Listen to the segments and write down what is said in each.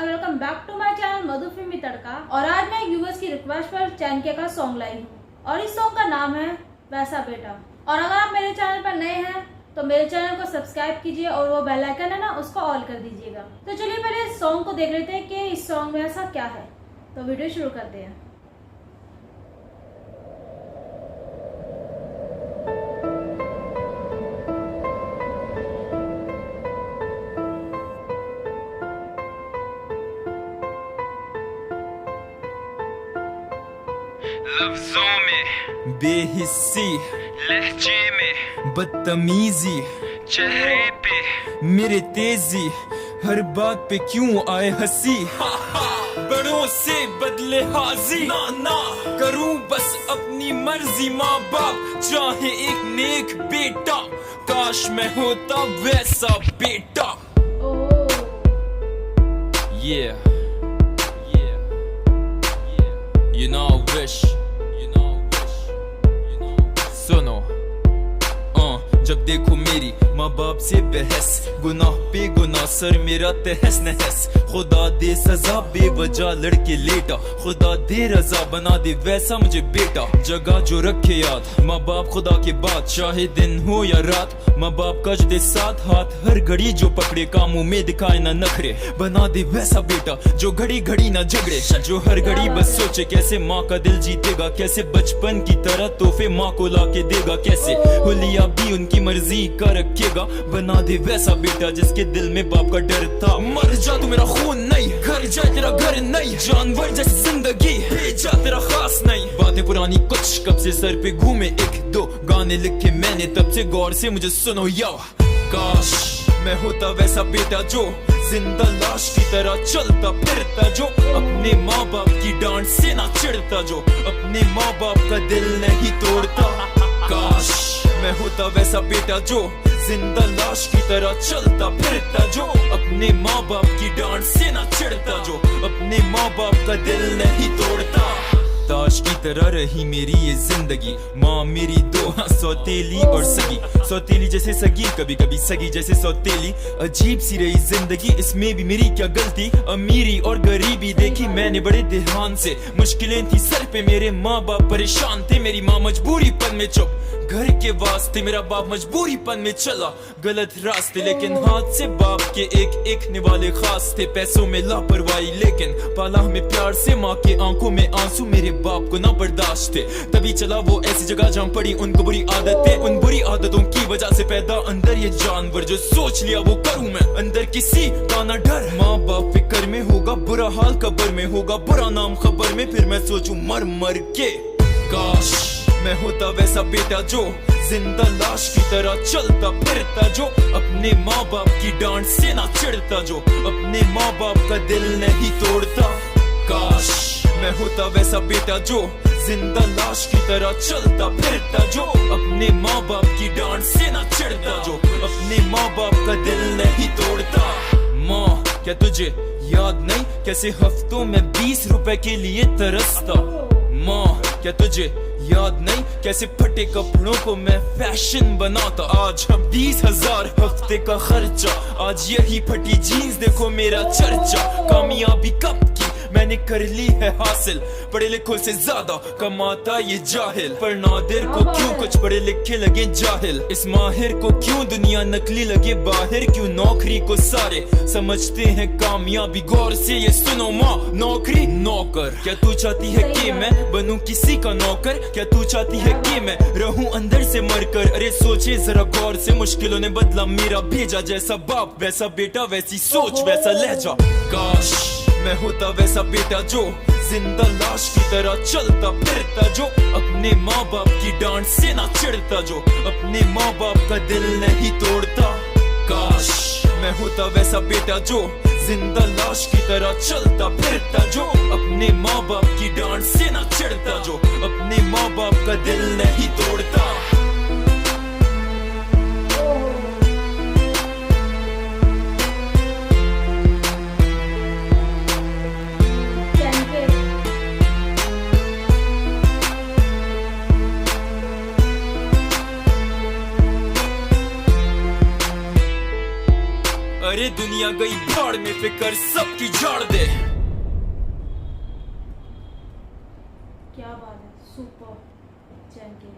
नमस्कार, welcome back to my channel Madhu Filmi Tadka. और आज मैं यूएस की रिक्वेस्ट पर चैनके का सॉन्ग लाई हूँ और इस सॉन्ग का नाम है वैसा बेटा। और अगर आप मेरे चैनल पर नए हैं तो मेरे चैनल को सब्सक्राइब कीजिए और वो बेल आइकन है ना, उसको ऑल कर दीजिएगा। तो चलिए पहले इस सॉन्ग को देख लेते हैं कि इस सॉन्ग में ऐसा क्या है। तो वीडियो शुरू करते हैं। लफ्जों में बेहिस्सी, लहजे में बदतमीजी, चेहरे पे मेरे तेजी, हर बात पे क्यों आए हंसी। बड़ों से बदले हाजी ना ना करूं बस अपनी मर्जी। माँ बाप चाहे एक नेक बेटा, काश मैं होता वैसा बेटा। Yeah, yeah, yeah. You know I wish, सुनो जब देखो मेरी माँ बाप से बहस, गुनाह पे गुनाह सर मेरा तहस नहस। खुदा दे सजा बेवजह लड़के लेटा, खुदा दे रजा बना दे वैसा मुझे बेटा। जगह जो रखे याद माँ बाप खुदा के बाद, चाहे दिन हो या रात माँ बाप का जो दे साथ हाथ। हर घड़ी जो पकड़े कामों में दिखाए ना नखरे, बना दे वैसा बेटा जो घड़ी घड़ी ना झगड़े। जो हर घड़ी बस सोचे कैसे माँ का दिल जीतेगा, कैसे बचपन की तरह तोहफे माँ को ला के देगा, कैसे हुलिया भी उनकी मर्जी का रखेगा। बना दे वैसा बेटा जिसके दिल में बाप का डर था। मर जा तू मेरा खून नहीं, घर जाए तेरा घर नहीं, जानवर जैसी जिंदगी भेजा तेरा खास नहीं। बातें पुरानी कुछ कब से सर पे घूमे, एक दो गाने लिखे मैंने तब से, गौर से मुझे सुनो याओ। काश मैं होता वैसा बेटा जो जिंदा लाश की तरह चलता फिरता, जो अपने माँ बाप की डांट से ना चिढ़ता, जो अपने माँ बाप का दिल नहीं तोड़ता। काश मैं होता वैसा बेटा जो जिंदा लाश की तरह चलता फिरता, जो अपने माँ बाप की डांट से ना चिढ़ता, जो अपने माँ बाप का दिल नहीं तोड़ता। ताश की तरह रही मेरी ये जिंदगी, माँ मेरी दो सौतेली और सगी। सौतेली जैसे सगी, कभी कभी सगी जैसे सौतेली। अजीब सी रही जिंदगी, इसमें भी मेरी क्या गलती। अमीरी और गरीबी देखी मैंने बड़े ध्यान से, मुश्किलें थी सर पे मेरे माँ बाप परेशान थे। मेरी माँ मजबूरी पन में चुप घर के वास्ते, मेरा बाप मजबूरी पन में चला गलत रास्ते। लेकिन हाथ से बाप के एक एक निवाले खास थे, पैसों में लापरवाही लेकिन पाला हमें प्यार से। माँ के आंखों में आंसू मेरे बाप को ना बर्दाश्त थे, तभी चला वो ऐसी जगह जहाँ पड़ी उनको बुरी आदतें। उन बुरी आदतों की वजह से पैदा अंदर ये जानवर, जो सोच लिया वो करूँ मैं, अंदर किसी का ना डर। माँ बाप फिक्र में होगा, बुरा हाल कब्र में होगा, बुरा नाम खबर में, फिर मैं सोचूं मर मर के। काश मैं होता वैसा बेटा जो जिंदा लाश की तरह चलता फिरता, जो अपने माँ बाप की डांट से ना चिढ़ता, जो अपने माँ बाप का दिल नहीं तोड़ता। काश मैं होता वैसा बेटा जो जिंदा लाश की तरह चलता फिरता, जो अपने माँ बाप की डांट से ना चिढ़ता, जो अपने माँ बाप का दिल नहीं तोड़ता। माँ क्या तुझे याद नहीं कैसे हफ्तों में 20 रुपए के लिए तरसता। माँ क्या तुझे याद नहीं कैसे फटे कपड़ों को मैं फैशन बनाता। आज हम 20,000 हफ्ते का खर्चा, आज यही फटी जीन्स देखो मेरा चर्चा। कामयाबी कब की मैंने कर ली है हासिल, पढ़े लिखों से ज्यादा कमाता ये जाहिल। पर नादिर को क्यों कुछ पढ़े लिखे लगे जाहिल, इस माहिर को क्यों दुनिया नकली लगे बाहर। क्यों नौकरी को सारे समझते हैं कामयाबी, गौर से ये सुनो माँ, नौकरी नौकर। क्या तू चाहती है कि मैं बनूं किसी का नौकर, क्या तू चाहती है कि मैं रहूं अंदर से मरकर। अरे सोचे जरा गौर से, मुश्किलों ने बदला मेरा भेजा, जैसा बाप वैसा बेटा, वैसी सोच वैसा लहजा। काश मैं होता वैसा बेटा जो जिंदा लाश की तरह चलता फिरता, जो अपने माँ बाप की डांट से ना चिढ़ता, जो अपने माँ बाप का दिल नहीं तोड़ता। काश मैं होता वैसा बेटा जो जिंदा लाश की तरह चलता फिरता, जो अपने माँ बाप की डांट से ना चिढ़ता, जो अपने माँ बाप का दिल नहीं तोड़ता। अरे दुनिया दुनिया गई भाड़ में, फिकर सबकी झाड़ दे। क्या बात है, सुपर चैनके।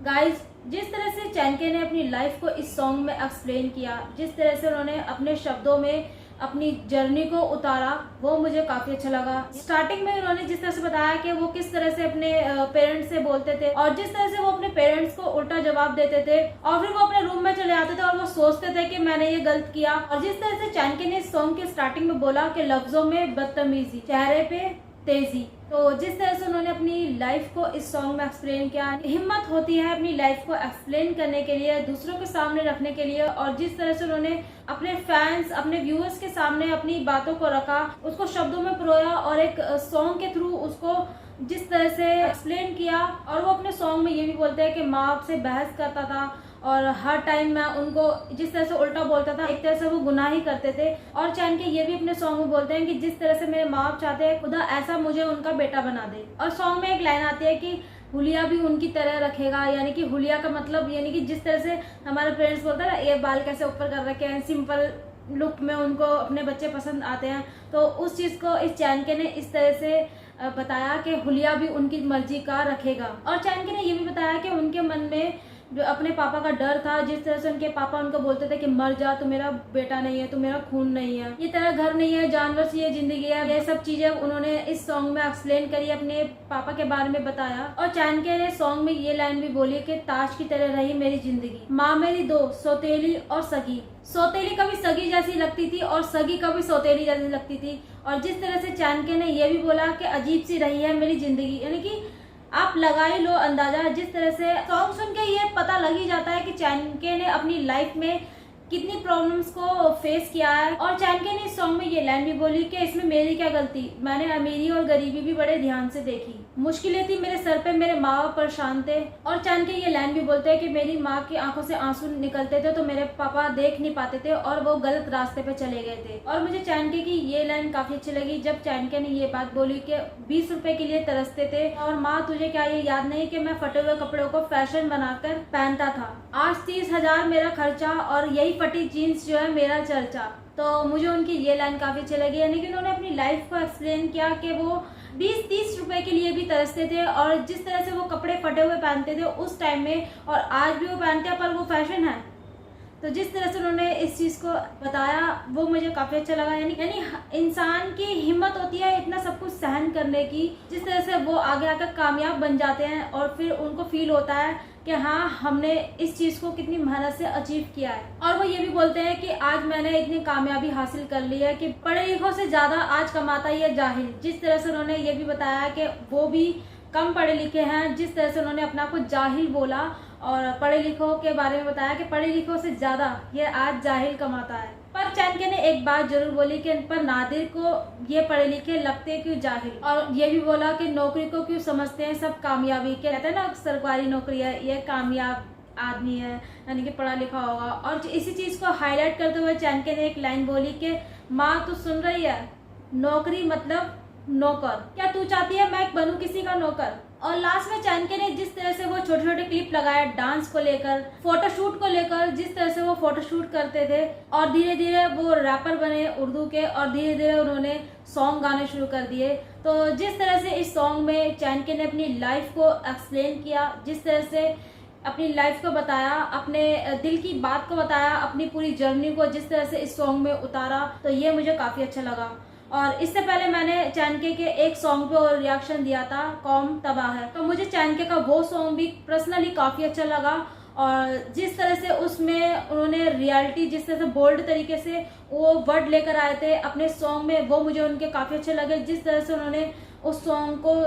गाइस, जिस तरह से चैनके ने अपनी लाइफ को इस सॉन्ग में एक्सप्लेन किया, जिस तरह से उन्होंने अपने शब्दों में अपनी जर्नी को उतारा, वो मुझे काफी अच्छा लगा। स्टार्टिंग में उन्होंने जिस तरह से बताया कि वो किस तरह से अपने पेरेंट्स से बोलते थे और जिस तरह से वो अपने पेरेंट्स को उल्टा जवाब देते थे और फिर वो अपने रूम में चले आते थे और वो सोचते थे कि मैंने ये गलत किया। और जिस तरह से चैनके ने इस सॉन्ग के स्टार्टिंग में बोला कि लफ्जों में बदतमीजी, चेहरे पे तेजी, तो जिस तरह से उन्होंने अपनी लाइफ को इस सॉन्ग में एक्सप्लेन किया, हिम्मत होती है अपनी लाइफ को एक्सप्लेन करने के लिए, दूसरों के सामने रखने के लिए। और जिस तरह से उन्होंने अपने फैंस, अपने व्यूअर्स के सामने अपनी बातों को रखा, उसको शब्दों में पिरोया और एक सॉन्ग के थ्रू उसको जिस तरह से एक्सप्लेन किया। और वो अपने सॉन्ग में ये भी बोलते हैं कि माँ से बहस करता था और हर टाइम मैं उनको जिस तरह से उल्टा बोलता था, एक तरह से वो गुनाह ही करते थे। और चैनके ये भी अपने सॉन्ग में बोलते हैं कि जिस तरह से मेरे माँ बाप चाहते हैं, खुदा ऐसा मुझे उनका बेटा बना दे। और सॉन्ग में एक लाइन आती है कि हुलिया भी उनकी तरह रखेगा, यानी कि हुलिया का मतलब यानी कि जिस तरह से हमारे पेरेंट्स बोलते हैं ना, ये बाल कैसे ऊपर कर रखे हैं, सिंपल लुक में उनको अपने बच्चे पसंद आते हैं, तो उस चीज को इस चैनके ने इस तरह से बताया कि हुलिया भी उनकी मर्जी का रखेगा। और चैनके ने ये भी बताया कि उनके मन में जो अपने पापा का डर था, जिस तरह से उनके पापा उनको बोलते थे कि मर जा, तू मेरा बेटा नहीं है, तू मेरा खून नहीं है, ये तेरा घर नहीं है, जानवर सी ये जिंदगी है, ये सब चीजें उन्होंने इस सॉन्ग में एक्सप्लेन करी, अपने पापा के बारे में बताया। और चैनके ने सॉन्ग में ये लाइन भी बोली कि ताज की तरह रही मेरी जिंदगी, माँ मेरी दो, सौतेली और सगी। सौतेली कभी सगी जैसी लगती थी और सगी कभी सौतेली जैसी लगती थी। और जिस तरह से चैनके ने ये भी बोला कि अजीब सी रही है मेरी जिंदगी, यानी कि आप लगा ही लो अंदाजा। जिस तरह से सॉन्ग सुन के ये पता लग ही जाता है कि चैनके ने अपनी लाइफ में कितनी प्रॉब्लम्स को फेस किया है। और चैनके ने इस सॉन्ग में ये लाइन भी बोली कि इसमें मेरी क्या गलती, मैंने अमीरी और गरीबी भी बड़े ध्यान से देखी, मुश्किलें थी मेरे सर पे, मेरे माँ बाप परेशान थे। और चैनके ये लाइन भी बोलते हैं कि मेरी माँ की आंखों से आंसू निकलते थे तो मेरे पापा देख नहीं पाते थे और वो गलत रास्ते पे चले गए थे। और मुझे चैनके की ये लाइन काफी अच्छी लगी जब चैनके ने ये बात बोली कि 20 रुपए के लिए तरसते थे और माँ तुझे क्या ये याद नहीं कि मैं फटे हुए कपड़ों को फैशन बनाकर पहनता था, आज 30,000 मेरा खर्चा और यही फटी जीन्स जो है मेरा चर्चा। तो मुझे उनकी ये लाइन काफी अच्छी लगी, यानी कि उन्होंने अपनी लाइफ को एक्सप्लेन किया कि वो 20-30 रुपए के लिए भी तरसते थे और जिस तरह से वो कपड़े फटे हुए पहनते थे उस टाइम में, और आज भी वो पहनते हैं, पर वो फैशन है। तो जिस तरह से उन्होंने इस चीज को बताया वो मुझे काफी अच्छा लगा। यानी इंसान की हिम्मत होती है इतना सब कुछ सहन करने की, जिस तरह से वो आगे आकर कामयाब बन जाते हैं और फिर उनको फील होता है कि हाँ हमने इस चीज को कितनी मेहनत से अचीव किया है। और वो ये भी बोलते हैं कि आज मैंने इतनी कामयाबी हासिल कर ली है कि पढ़े लिखों से ज्यादा आज कमाता ही है जाहिल। जिस तरह से उन्होंने ये भी बताया कि वो भी कम पढ़े लिखे हैं, जिस तरह से उन्होंने अपना को जाहिल बोला और पढ़े लिखों के बारे में बताया कि पढ़े लिखों से ज्यादा ये आज जाहिल कमाता है। पर चैनके ने एक बात जरूर बोली कि पर नादिर को ये पढ़े लिखे लगते क्यों जाहिल, और ये भी बोला कि नौकरी को क्यों समझते हैं सब कामयाबी के, कहते हैं ना सरकारी नौकरी है ये कामयाब आदमी है, यानी कि पढ़ा लिखा होगा। और इसी चीज को हाईलाइट करते हुए चैनके ने एक लाइन बोली कि माँ तू सुन रही है, नौकरी मतलब नौकर, क्या तू चाहती है मैं बनूं किसी का नौकर। और लास्ट में चैनके ने जिस तरह से वो छोटे छोटे क्लिप लगाए डांस को लेकर, फोटोशूट को लेकर, जिस तरह से वो फोटोशूट करते थे और धीरे धीरे वो रैपर बने उर्दू के और धीरे धीरे उन्होंने सॉन्ग गाने शुरू कर दिए। तो जिस तरह से इस सॉन्ग में चैनके ने अपनी लाइफ को एक्सप्लेन किया, जिस तरह से अपनी लाइफ को बताया, अपने दिल की बात को बताया, अपनी पूरी जर्नी को जिस तरह से इस सॉन्ग में उतारा, तो ये मुझे काफी अच्छा लगा। और इससे पहले मैंने चैनके के एक सॉन्ग पे और रिएक्शन दिया था, कौम तबाह है, तो मुझे चैनके का वो सॉन्ग भी पर्सनली काफी अच्छा लगा। और जिस तरह से उसमें उन्होंने रियलिटी, जिस तरह से बोल्ड तरीके से वो वर्ड लेकर आए थे अपने सॉन्ग में, वो मुझे उनके काफी अच्छे लगे। जिस तरह से उन्होंने उस सॉन्ग को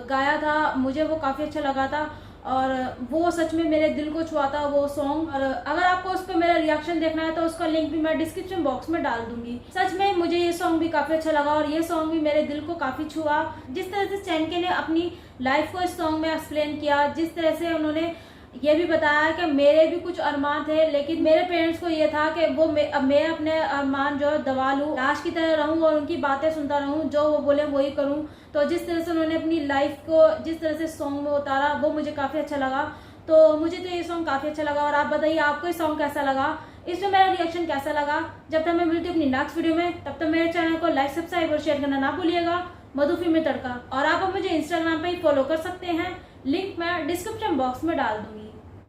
गाया था मुझे वो काफी अच्छा लगा था और वो सच में मेरे दिल को छुआ था वो सॉन्ग। और अगर आपको उस पर मेरा रिएक्शन देखना है तो उसका लिंक भी मैं डिस्क्रिप्शन बॉक्स में डाल दूंगी। सच में मुझे ये सॉन्ग भी काफी अच्छा लगा और ये सॉन्ग भी मेरे दिल को काफी छुआ। जिस तरह से चैनके ने अपनी लाइफ को इस सॉन्ग में एक्सप्लेन किया, जिस तरह से उन्होंने ये भी बताया कि मेरे भी कुछ अरमान थे, लेकिन मेरे पेरेंट्स को ये था कि वो मैं अपने अरमान जो दबा लूं, लाश की तरह रहूं और उनकी बातें सुनता रहूं, जो वो बोले वही करूं। तो जिस तरह से उन्होंने अपनी लाइफ को जिस तरह से सॉन्ग में उतारा वो मुझे काफी अच्छा लगा। तो मुझे तो ये सॉन्ग काफी अच्छा लगा और आप बताइए आपको ये सॉन्ग कैसा लगा। इसमें मेरा रिएक्शन कैसा लगा। जब तक मैं मिलती हूँ अपनी नेक्स्ट वीडियो में, तब तक मेरे चैनल को लाइक, सब्सक्राइब और शेयर करना ना भूलिएगा। मधु फिल्मी तड़का। और आप मुझे इंस्टाग्राम पे ही फॉलो कर सकते हैं, लिंक मैं डिस्क्रिप्शन बॉक्स में डाल दूंगी।